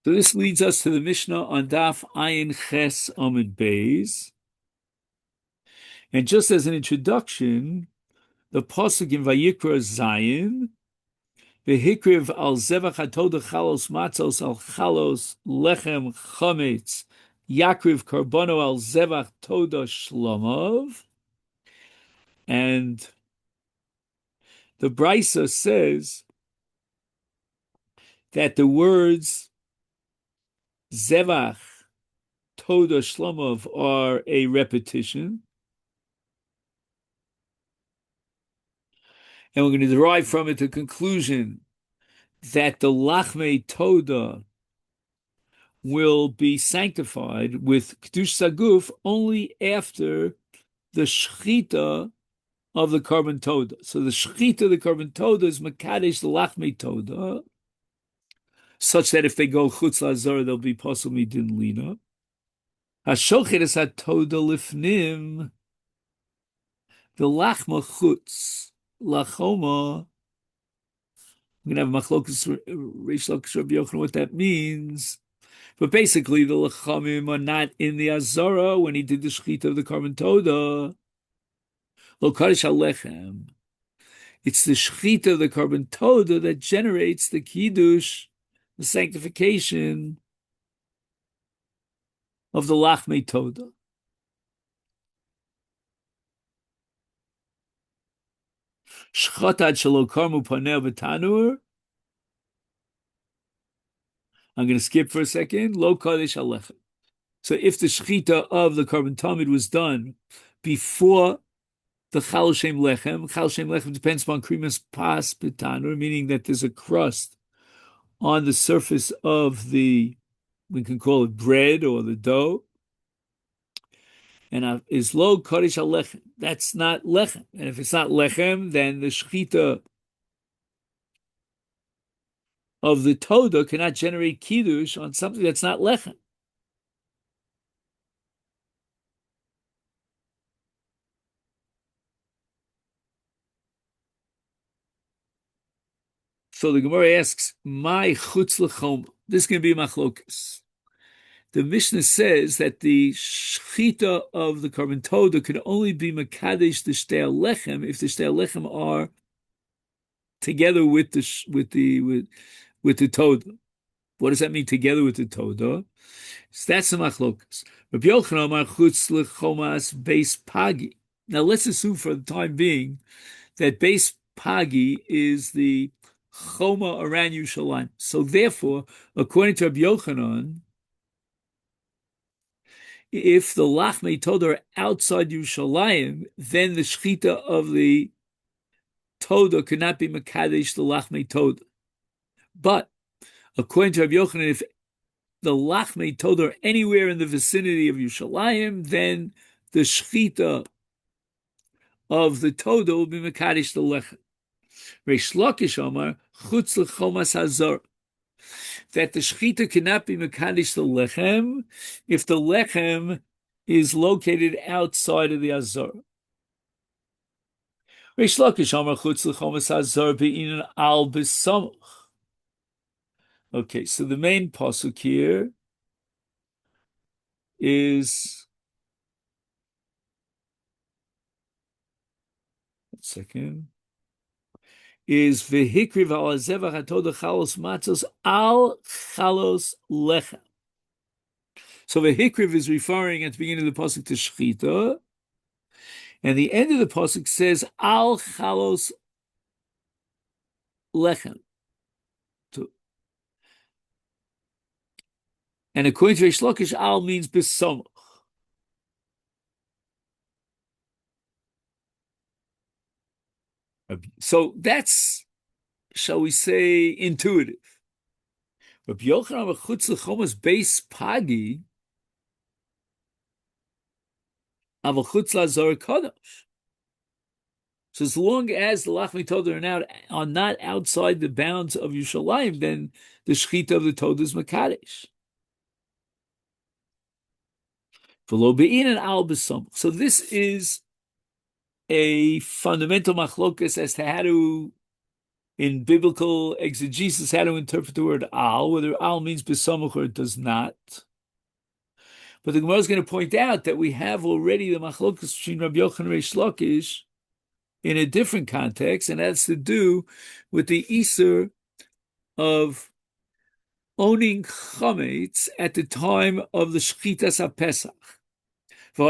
So this leads us to the Mishnah on Daf Ayin Ches Amud Beis. And just as an introduction, the pasuk in Vayikra Zayin, V'hikriv al zevach hatoda chalos matzos al chalos lechem chametz yakriv karbono al zevach toda shlomov. And the Brisa says that the words zevach toda shlomov are a repetition. And we're going to derive from it the conclusion that the Lachmei Toda will be sanctified with Kedush Saguf only after the Shechita of the Korban Toda. So the Shechita of the Korban Toda is Makadesh the Lachmei Toda, such that if they go Chutz Lazar, they'll be Posel Midin Lina. HaShochet is HaToda Lifnim, the Lachma Chutz, Lachoma. We're going to have Machlokas Reish Lakish Rabbi Yochanan what that means. But basically, the Lachamim are not in the Azara when he did the Shechita of the Korban Toda. Lo Kadosh HaLechem. It's the Shechita of the Korban Toda that generates the Kiddush, the sanctification of the Lachmei Toda. Shchatad Shelo Karmu Paneh B'Tanur. I'm going to skip for a second. Lo Kadosh HaLechem. So if the Shechita of the Korban Tamid was done before the Chal Shem Lechem depends upon Krimas Pas B'Tanur, meaning that there's a crust on the surface of the, we can call it bread or the dough, and is Lo Kadosh HaLechem. That's not Lechem. And if it's not Lechem, then the Shechita of the Toda cannot generate Kiddush on something that's not Lechem. So the Gemara asks, "My chutz l'chom." This is going to be machlokas. The Mishnah says that the shechita of the Korban Toda could only be makadesh the shtei lechem if the shtei lechem are together with the Toda. What does that mean? Together with the Toda. So that's the machlokas. Rabbi Yochanan amar chutz l'chomas beis pagi. Now let's assume for the time being that beis pagi is the Choma around Yerushalayim. So therefore, according to Rabbi Yochanan, if the Lachmei Toda are outside Yerushalayim, then the Shechita of the Toda could not be Makadesh the Lachmei Toda. But according to Rabbi Yochanan, if the Lachmei Toda are anywhere in the vicinity of Yerushalayim, then the Shechita of the Toda will be Makadesh the Lechem. Reish Lakish Amar Chutz L'Chomas Hazar, that the Shechita cannot be Mekadesh the Lechem if the Lechem is located outside of the Hazar. Reish Lakish Amar Chutz L'Chomas Hazar Be'inan Al B'Samuch. Okay, so the main pasuk here is, one second, is v'hikriv al zevach hatoda chalos matzos al chalos lechem. So v'hikriv is referring at the beginning of the pasuk to shechita, and the end of the pasuk says al chalos lechem. And according to Reish Lakish, al means b'samuch. So that's, shall we say, intuitive. Rabbi Yochanan chutz l'chomas beis pagi aval chutz lazar kadosh. So as long as the Lachmei Toda are not outside the bounds of Yerushalayim, then the Shechita of the Toda is Makadesh. V'lo be'inan al b'samach. So this is a fundamental machlokas as to how to in biblical exegesis how to interpret the word al, whether al means besamuch or it does not. But the Gemara is going to point out that we have already the machlokas between Rabbi Yochanan and Reish Lakish in a different context, and that's to do with the Iser of owning chametz at the time of the Shchitas HaPesach. We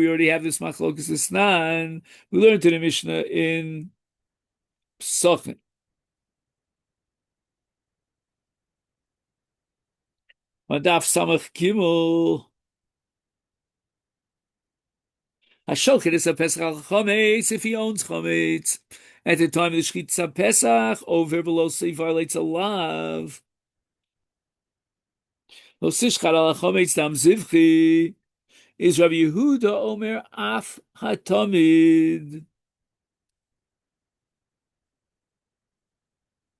already have this machlokas esnan. We learned in the Mishnah in Sochin. Madaf Samach Gimel. Hashochet is a Pesach al Chometz if he owns Chometz. At the time of the Shchitas Pesach, over below say violates a lav. Lo sishchad al Chometz dam zivchi is Rabbi Yehuda Omer af hatamid.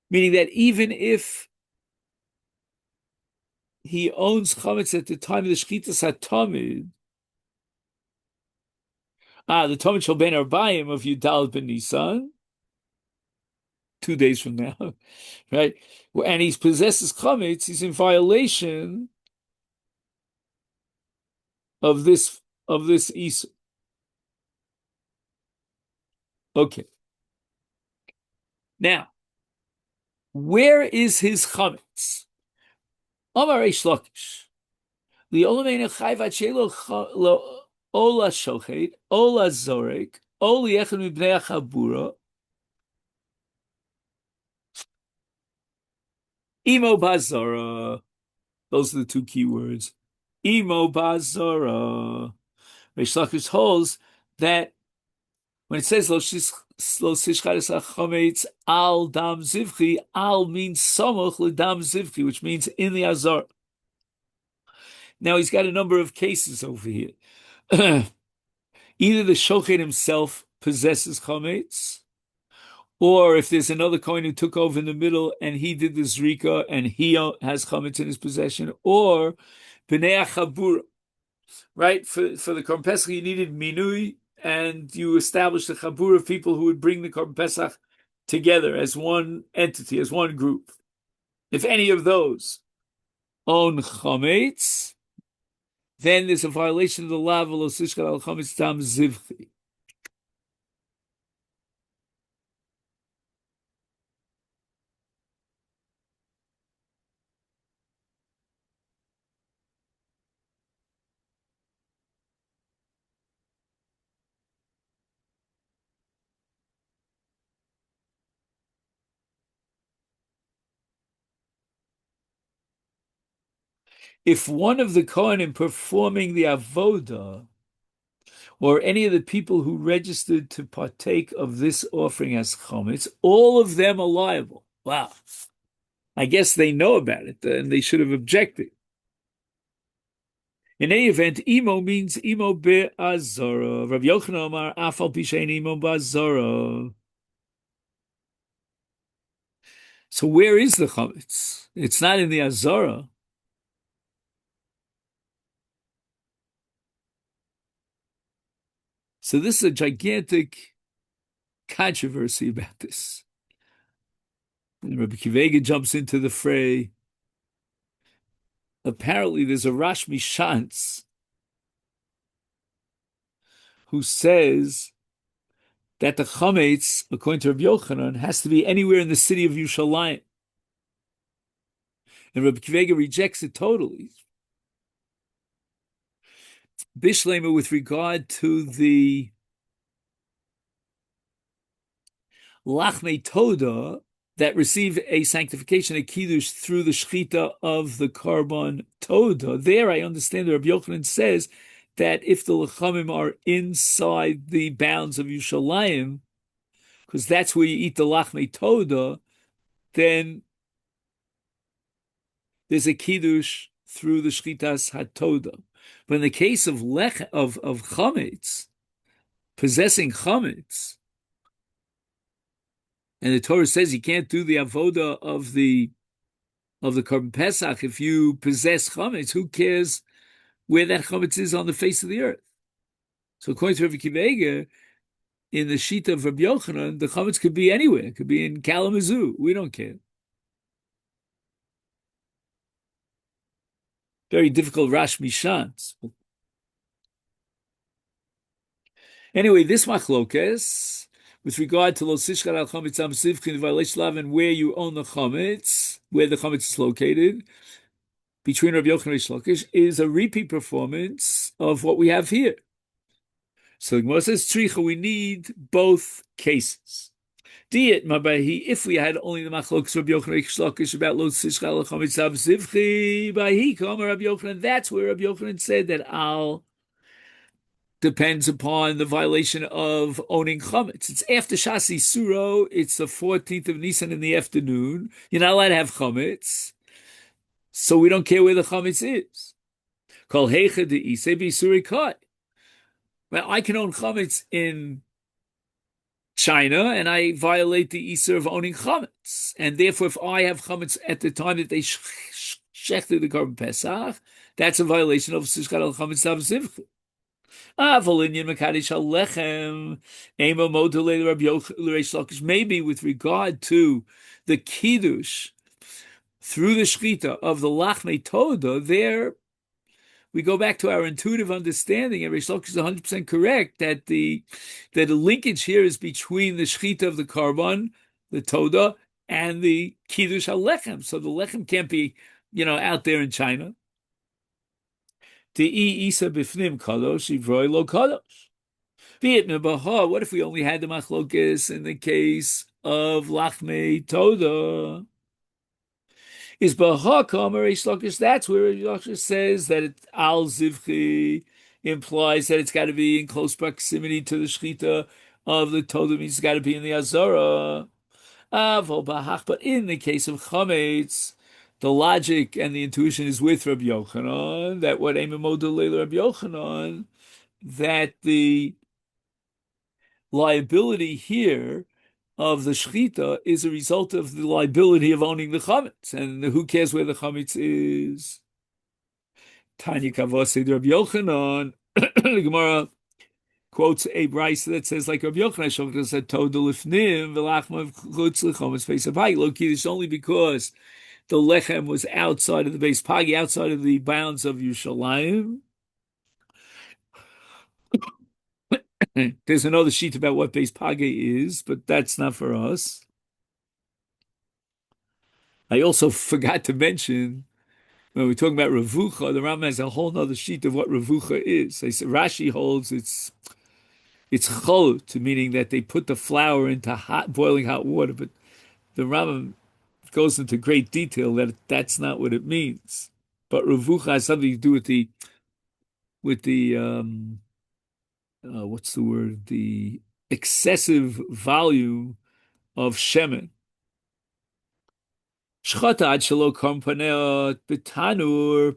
Meaning that even if he owns Chometz at the time of the Shchitas hatamid, the Talmud shall ben Arbayim of Yudal ben Nisan, 2 days from now, right? And he possesses chametz, he's in violation of this Isa. Okay. Now, where is his chametz? Amar Reish Lakish. Li'olameinu chayvat shelo Ola shochet, ola zorek, ola yechad mibnei achabura, imo bazara. Those are the two key words. Imo bazara. Reish Lakish holds that when it says lo sishchadis hachametz al dam zivchi, al means samoch ledam zivchi, which means in the azar. Now he's got a number of cases over here. Either the shochet himself possesses chametz, or if there's another kohen who took over in the middle and he did the zrika and he has chametz in his possession, or b'nei achabura, right? For the Korban Pesach you needed minui, and you established a chabur of people who would bring the Korban Pesach together as one entity, as one group. If any of those own chametz, then there's a violation of the law of lo sishchad al chametz tam zivchi. If one of the Kohanim performing the avoda, or any of the people who registered to partake of this offering as chametz, all of them are liable. Wow. I guess they know about it, and they should have objected. In any event, imo means imo be'azara. Rav Yochanan Amar afal pishein imo be'azara. So where is the chametz? It's not in the azara. So this is a gigantic controversy about this. And Rabbi Kivega jumps into the fray. Apparently there's a Rashmi Shantz who says that the chametz, according to Rabbi Yochanan, has to be anywhere in the city of Yerushalayim. And Rabbi Kivega rejects it totally. Bishlema, with regard to the Lachmei Toda that receive a sanctification, a kiddush, through the shchita of the Karban Toda, there I understand that Rabbi Yochanan says that if the Lechamim are inside the bounds of Yerushalayim, because that's where you eat the Lachmei Toda, then there's a kiddush through the shchitas hatoda. But in the case of chametz, possessing chametz, and the Torah says you can't do the avoda of the Korban Pesach if you possess chametz. Who cares where that chametz is on the face of the earth? So according to Rabbi Kivega, in the Shita of Rabbi Yochanan, the chametz could be anywhere. It could be in Kalamazoo. We don't care. Very difficult Rash Mishans. Anyway, this machlokes with regard to lo sishkar al chametz am sivkin v'alesh and where you own the chametz, where the chametz is located, between Rabbi Yochanan and Rish Lakish, is a repeat performance of what we have here. So the Gemara says, Tricha, we need both cases. Diet Mabahi, if we had only the Machlokas Rabbi Yochanan and Rish Lakish about Lo Sishchal Chametz Av Sivchi, Bahi Kama Rabbi Yochanan, that's where Rabbi Yochanan said that Al depends upon the violation of owning chametz. It's after Shasi Suro, it's the 14th of Nisan in the afternoon. You're not allowed to have chametz, so we don't care where the chametz is. Kol heicha de isei b'isuri kai. Well, I can own chametz in China, and I violate the isur of owning chametz. And therefore, if I have chametz at the time that they shechted the Korban Pesach, that's a violation of Sishkat al Chametz Tav Zivchu. Maybe with regard to the kiddush through the shchita of the lachmei toda, there we go back to our intuitive understanding, and Reish Lakish is 100% correct that the linkage here is between the shchita of the karban, the toda, and the kiddush halechem. So the lechem can't be, out there in China. What if we only had the machlokes in the case of lachmei toda? Is baha kamer Reish Lakish? That's where Reish Lakish says that it al zivchi implies that it's got to be in close proximity to the shchita of the toda, means it's got to be in the azara. But in the case of chametz, the logic and the intuition is with Rabbi Yochanan, that what Eimimodu Leila Rabbi Yochanan, that the liability here of the shchita is a result of the liability of owning the chametz, and who cares where the chametz is? Tanya Kavosei Rabbi Yochanan, the Gemara quotes a brayso that says, like Rabbi Yochanan said, Toda lifnim v'lachma chutz l'chametz face of high. Low key, it's only because the lechem was outside of the base pagi, outside of the bounds of Yerushalayim. There's another sheet about what base pagi is, but that's not for us. I also forgot to mention, when we're talking about Ravucha, the Rambam has a whole other sheet of what Ravucha is. Rashi holds it's cholut, meaning that they put the flour into boiling hot water, but the Rambam goes into great detail that that's not what it means. But Ravucha has something to do with the what's the word? The excessive volume of shemen. Shchata ad shelo korbanot b'tanur,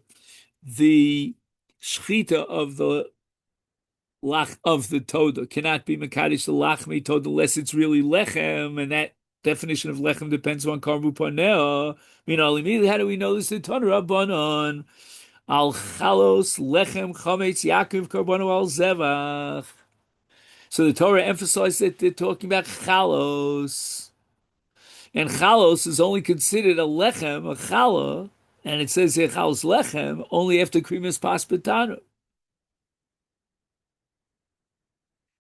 the shchita of the toda cannot be mekadosh the lachmei toda unless it's really lechem, and that definition of lechem depends on karbu paneh. Immediately, how do we know this? The Tanur Rabbanon al chalos lechem chametz Yaakov karbanu al zevach. So the Torah emphasized that they're talking about chalos, and chalos is only considered a lechem, a chala, and it says here chalos lechem only after krimas pas b'tanur.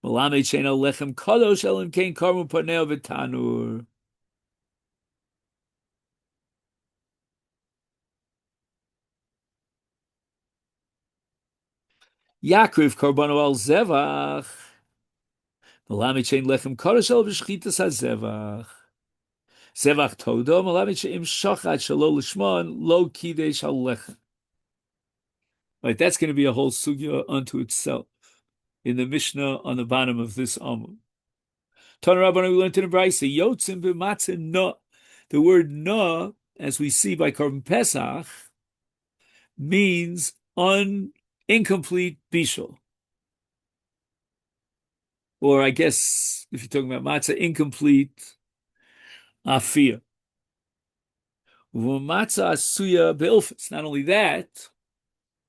Malamed sheino lechem kadosh elim kein karbu paneh v'tanur. Yaakov karbanu al zevach. Malamed shein lechem kadosh el v'shchitas hazevach. Zevach toda. Malamed sheim shachat shelo lishmon lo kidesh al lechem. Right, that's going to be a whole sugya unto itself in the Mishnah on the bottom of this Amud. Tana Rabbanan, we learned in the brayso yotzim b'matzah na. The word na, as we see by Korban Pesach, means incomplete bishul. Or I guess, if you're talking about matzah, incomplete afiyah. Matzah asuya be'ilfus. Not only that,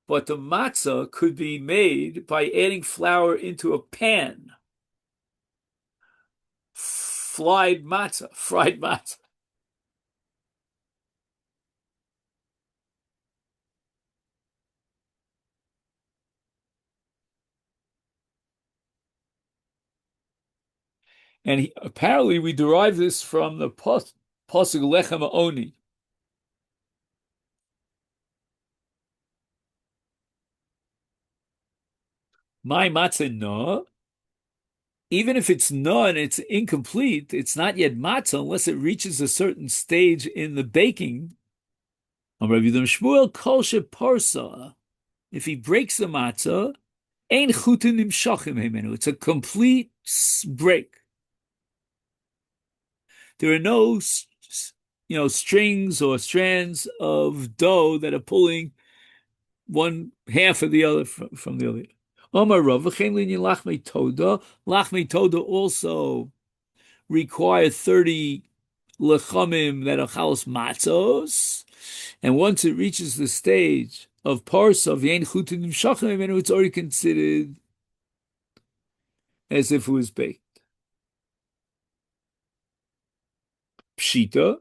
but the matzah could be made by adding flour into a pan. fried matzah. And apparently we derive this from the pasuk lechem oni. My matzah no. Even if it's no and it's incomplete, it's not yet matzah unless it reaches a certain stage in the baking. If he breaks the matzah, ein chutin nimshachim himenu. It's a complete break. There are no, strings or strands of dough that are pulling one half of the other from the other. Omar Rav, lachmei toda. Lachmei toda also require 30 lechamim that are chalos matzos, and once it reaches the stage of parsa, v'yein chutin nimshachim, and it's already considered as if it was baked. Pshita.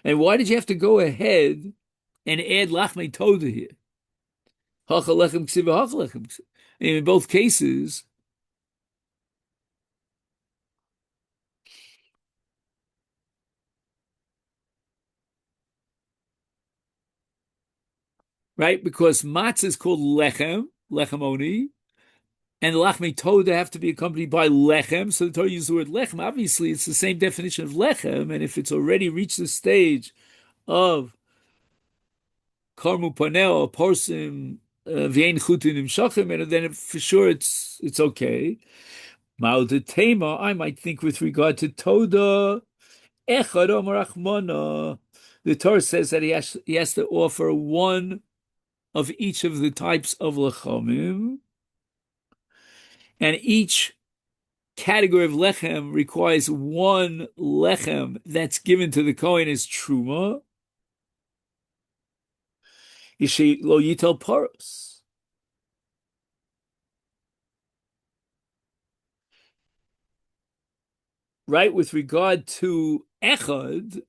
And why did you have to go ahead and add lachmei toda here? Hacha lechem ksiv, hacha lechem ksiv. In both cases, right? Because matzah is called lechem oni, and the lachmei toda have to be accompanied by lechem. So the Torah uses the word lechem. Obviously, it's the same definition of lechem, and if it's already reached the stage of karmu panel or porsim v'yein chutin imshachim, and then for sure it's okay. Ma'od tema, I might think with regard to toda, echad omar achmona. The Torah says that he has to offer one of each of the types of lechamim, and each category of lechem requires one lechem that's given to the Kohen as truma. Ishi lo yitel paros. Right, with regard to echad,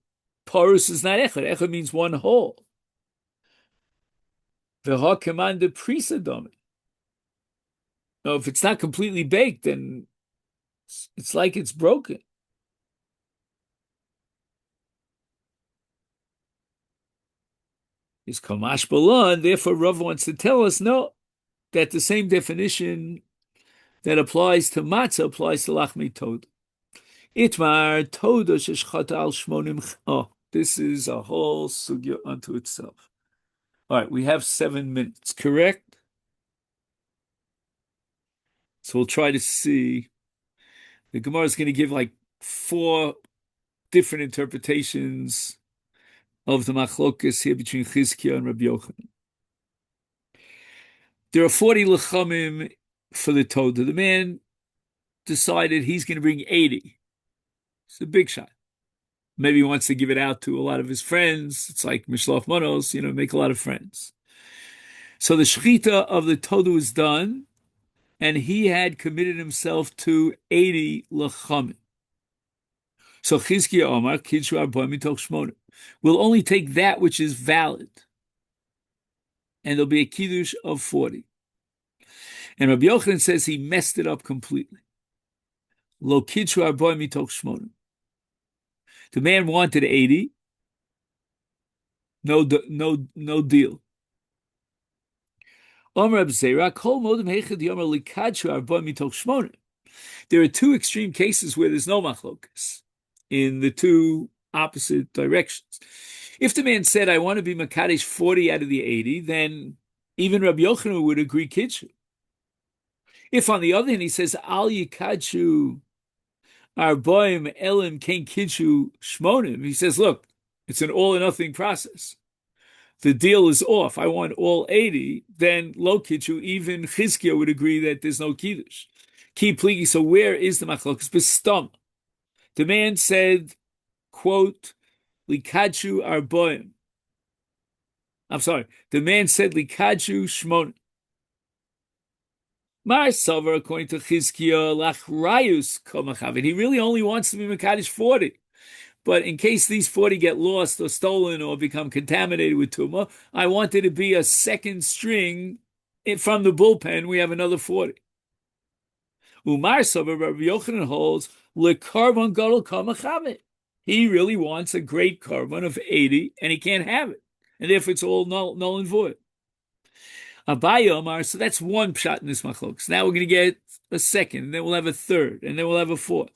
paros is not echad. Echad means one whole. V'ha commanda prisadom. Now, if it's not completely baked, then it's like it's broken. Is kamash bala, and therefore Rav wants to tell us no, that the same definition that applies to matzah applies to lachmei toda. Itmar toda sheshchata al shmonim. Oh, this is a whole sugya unto itself. All right, we have 7 minutes, correct? So we'll try to see. The Gemara is going to give like 4 different interpretations of the machlokas here between Chizkiah and Rabbi Yochanan. There are 40 lechamim for the Toda. The man decided he's going to bring 80. It's a big shot. Maybe he wants to give it out to a lot of his friends. It's like Mishloach Manos, make a lot of friends. So the shechita of the Toda was done, and he had committed himself to 80 lechamim. So Chizkiah Omar, Kidshu Arba Mitoch Shmona, will only take that which is valid, and there'll be a kiddush of 40. And Rabbi Yochanan says he messed it up completely. Lo Kidshu Arba Mitoch Shmona. The man wanted 80. No deal. Omar Abzera, Kol Modem Hechad Yomer Likadshu Arba Mitoch Shmona. There are 2 extreme cases where there's no machlokas in the 2 opposite directions. If the man said, I want to be Makadesh 40 out of the 80, then even Rabbi Yochanan would agree Kidshu. If on the other hand he says, Al Yikadshu Arboim Elim Ken Kidshu Shmonim, he says, look, it's an all or nothing process. The deal is off. I want all 80, then Lo Kidshu, even Chizkiah would agree that there's no Kiddush. Ki pligi, so where is the machlokas? Bestam. The man said, quote, Likadshu Arboim. I'm sorry. The man said Likadshu Shmonim. Mar Sover, according to Chizkiah, Lachrayus Komachavit. He really only wants to be Mekadesh 40. But in case these 40 get lost or stolen or become contaminated with Tumah, I want it to be a second string from the bullpen. We have another 40. Umar Sover, Rabbi Yochanan holds, Lekarbon Gadol Komachavit. He really wants a great carbon of 80, and he can't have it. And therefore it's all null and void. Abaye Omar, so that's one pshat in this machlokes. Now we're going to get a second, and then we'll have a third, and then we'll have a fourth.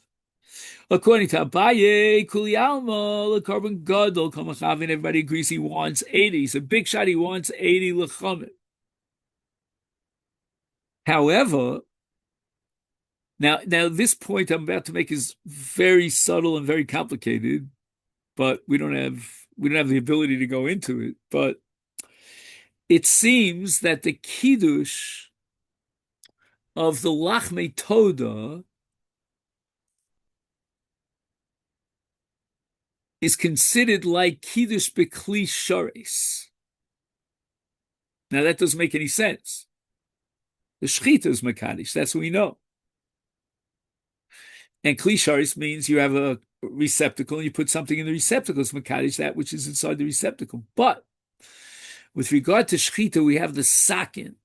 According to Abaye, Kuli Alma, the carbon gadol, Kamachavin, everybody agrees he wants 80. He's a big shot, he wants 80 lechamim. However, now this point I'm about to make is very subtle and very complicated, but we don't have the ability to go into it. But it seems that the kiddush of the lachmei toda is considered like kiddush bekli sharis. Now that doesn't make any sense. The shechita is mekadesh, that's what we know. And kli sharis means you have a receptacle and you put something in the receptacle. It's mekadesh, that which is inside the receptacle. But with regard to shechita, we have the sakin.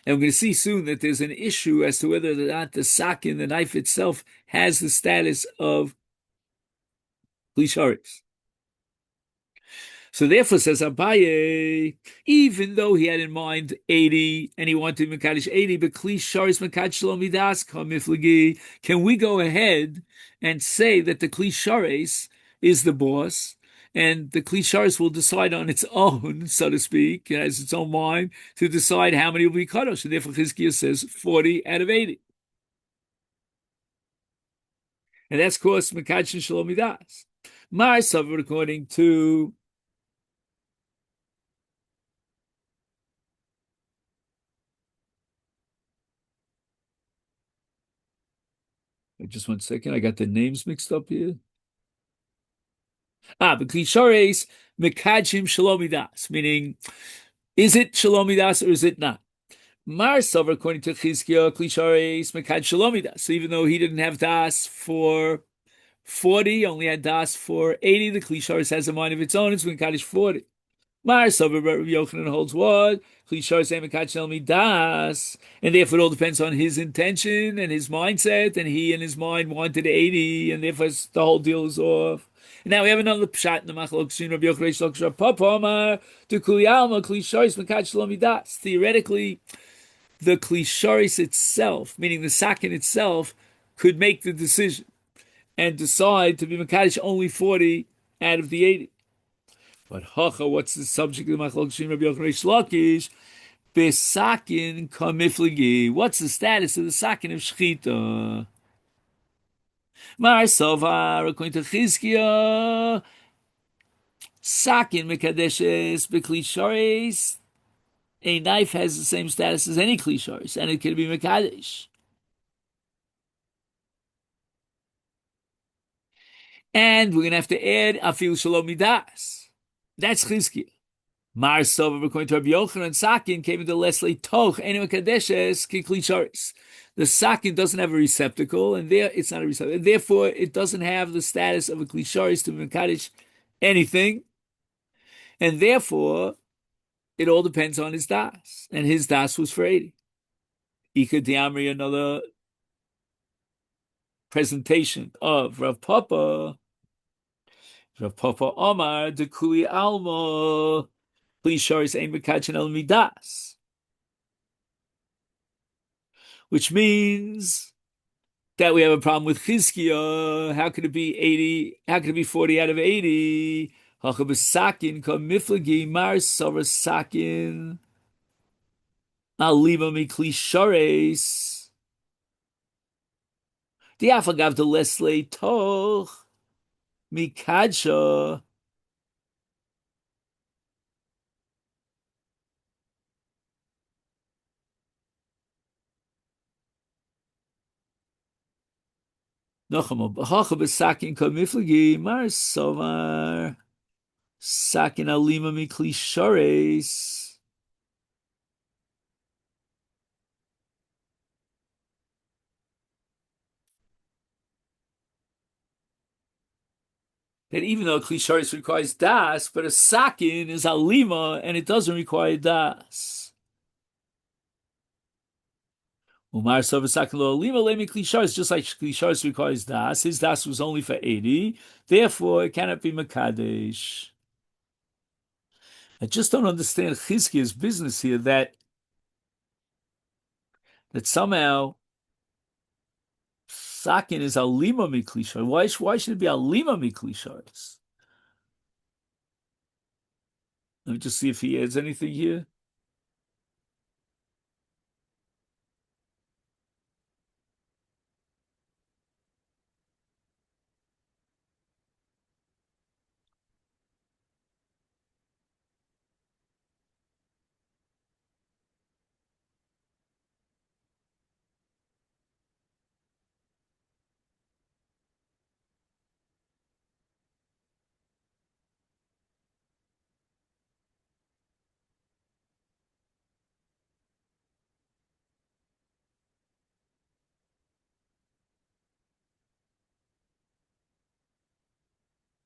And we're going to see soon that there's an issue as to whether or not the sakin, the knife itself, has the status of kli sharis. So therefore, says Abaye, even though he had in mind 80 and he wanted Mekadesh 80, but Kli Sharis Mekadesh Shalom Midas Kamiflagi, can we go ahead and say that the Kli Sharis is the boss and the Kli Sharis will decide on its own, so to speak, it has its own mind to decide how many will be Kadosh. And therefore, Chizkiah says 40 out of 80. And that's course Mekadesh Shalom Midas. My Savar, according to just 1 second. I got the names mixed up here. But Klishares Mekadshim Shalomidas, meaning, is it Shalomidas or is it not? Mar Sover, according to Chizkiah, Klishares Mekad Shalomidas. So even though he didn't have das for 40, only had das for 80, the Klishares has a mind of its own. It's Mekadesh 40. Mar Sover, Rabbi Yochanan holds what? Klishares Mekad Shalomidas. And therefore it all depends on his intention and his mindset, and he in his mind wanted 80, and therefore the whole deal is off. And now we have another pshat in the machlok between Rabbi Yochanan and Papa Omar to Kuli Alma Klishares Mekad Shalomidas. Theoretically, the Klishares itself, meaning the sakin itself, could make the decision and decide to be Mekadesh only 40 out of the 80. But hacha, what's the subject of the machlok between Rabbi Yochanan and Lakish? Besakin kamifligi. What's the status of the sakin of shechita? Mar Sovar, according to Chizkiah, sakin mekadeshes bekli sharis. A knife has the same status as any kli sharis, and it can be mekadesh. And we're going to have to add afil shalom midas. That's Chizkiah. Mar Sover, according to Rabbi Yochanan, sakin came into Leslie toch enu kadeshes kikli sharis. The sakin doesn't have a receptacle, and there it's not a receptacle. And therefore, it doesn't have the status of a kli sharis to mekadesh anything, and therefore, it all depends on his das, and his das was for 80. Ika Diamri, another presentation of Rav Papa Omar de Kuli Alma. Please sharis ein mekadchen el midas, which means that we have a problem with Chizkiah. How could it be 80? How could it be 40 out of 80? Hacha b'sakin ka miflagi mar sover sakin alima mikli shares. The afagav de lesle toch mikadsha. Hacha b'sakin ka miflagi mar sover sakin alima mikli shares. that even though Klisharis requires das, but a sakin is alima and it doesn't require das. Umar Sova Sakin Lo Alima Lemi Klisharis, just like Klisharis requires das, his das was only for 80, therefore it cannot be Makadesh. I just don't understand Chizkiya's business here that somehow Sakin is alima miklishar. Why should it be alima miklishars? Let me just see if he adds anything here.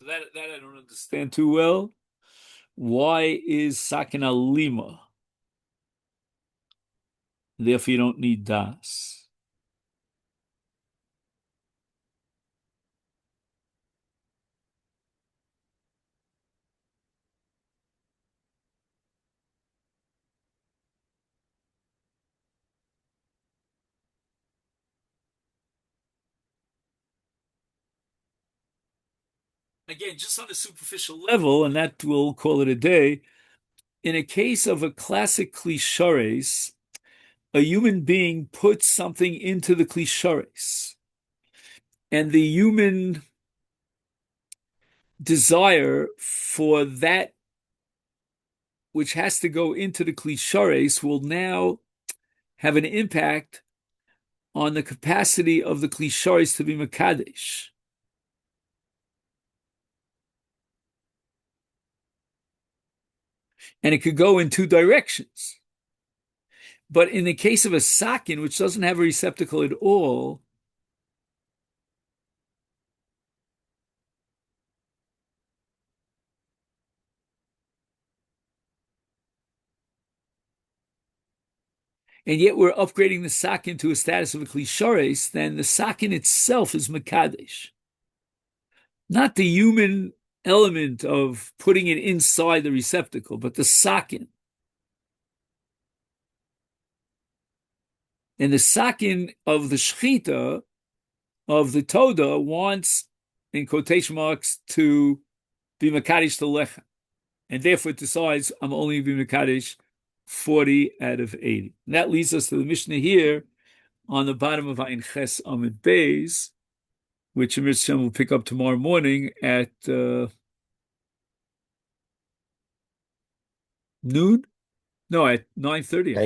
That I don't understand too well. Why is Sakin alima? Therefore, you don't need das. Again, just on a superficial level, and that we'll call it a day. In a case of a classic klishares, a human being puts something into the klishares, and the human desire for that which has to go into the klishares will now have an impact on the capacity of the klishares to be makadesh. And it could go in two directions. But in the case of a sakin, which doesn't have a receptacle at all, and yet we're upgrading the sakin to a status of a klishares, then the sakin itself is makadesh. Not the human element of putting it inside the receptacle, but the sakin. And the sakin of the shechita, of the toda, wants, in quotation marks, to be makadesh the lechem. And therefore it decides, I'm only going to be makadesh 40 out of 80. And that leads us to the Mishnah here on the bottom of Ayin Ches Amid Beis, which Amir Shem will pick up tomorrow morning at noon? No, at 9:30.